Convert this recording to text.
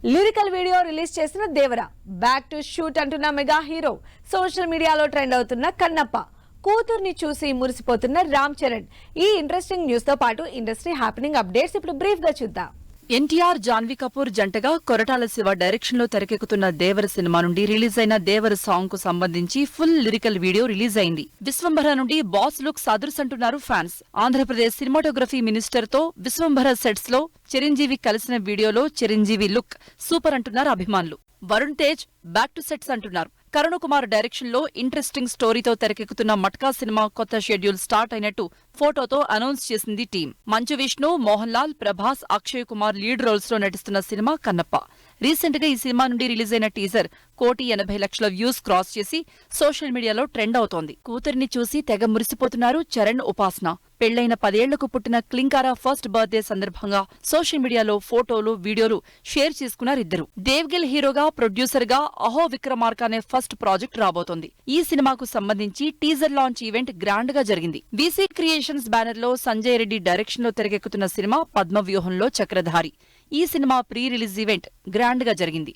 Lyrical video release చేసిన దేవర back to shoot అంటున్న mega hero, social మీడియాలో ట్రెండ్ అవుతున్న కన్నప్ప, కూతుర్ని చూసి మురిసిపోతున్న రామ్ చరణ్. ఈ ఇంట్రెస్టింగ్ న్యూస్ తో పాటు ఇండస్ట్రీ హ్యాపెనింగ్ అప్డేట్స్ ఇప్పుడు బ్రీఫ్ గా చూద్దాం. ఎన్టీఆర్, జాన్వీ కపూర్ జంటగా కొరటాల శివ డైరెక్షన్ లో తెరకెక్కుతున్న దేవర సినిమా నుండి రిలీజ్ అయిన దేవర సాంగ్ కు సంబంధించి ఫుల్ లిరికల్ వీడియో రిలీజ్ అయింది. విశ్వంభర నుండి బాస్ లుక్ సాదృశంటున్నారు ఫ్యాన్స్. ఆంధ్రప్రదేశ్ సినిమాటోగ్రఫీ మినిస్టర్ తో విశ్వంభర సెట్స్ లో చిరంజీవి కలిసిన వీడియోలో చిరంజీవి లుక్ సూపర్ అంటున్నారు అభిమానులు. Varun Tej back to sets అంటున్నారు. కరుణ కుమార్ డైరెక్షన్ లో ఇంట్రెస్టింగ్ స్టోరీతో తెరకెక్కుతున్న మట్కా సినిమా కొత్త షెడ్యూల్ స్టార్ట్ అయినట్టు ఫోటోతో అనౌన్స్ చేసింది team. Manchu Vishnu, Mohan Lal, Prabhas, Akshay Kumar lead roles లో నటిస్తున్న సినిమా కన్నప్ప. రీసెంట్ గా ఈ సినిమా నుండి రిలీజ్ అయిన టీజర్ 1,80,00,000 వ్యూస్ క్రాస్ చేసి సోషల్ మీడియాలో ట్రెండ్ అవుతోంది. కూతురిని చూసి తెగ మురిసిపోతున్నారు చరణ్, ఉపాసన. పెళ్లైన 10 ఏళ్లకు పుట్టిన క్లింకారా ఫస్ట్ బర్త్డే సందర్భంగా సోషల్ మీడియాలో ఫోటోలు, వీడియోలు షేర్ చేసుకున్నారు ఇద్దరు. దేవ్గిల్ హీరోగా, ప్రొడ్యూసర్ గా అహో విక్రమార్క అనే ఫస్ట్ ప్రాజెక్ట్ రాబోతోంది. ఈ సినిమాకు సంబంధించి టీజర్ లాంచ్ ఈవెంట్ గ్రాండ్ గా జరిగింది. వీసీ క్రియేషన్స్ బ్యానర్ లో సంజయ్ రెడ్డి డైరెక్షన్ లో తెరకెక్కుతున్న సినిమా పద్మవ్యూహంలో చక్రధారి. ఈ cinema pre release event grand గా జరిగింది.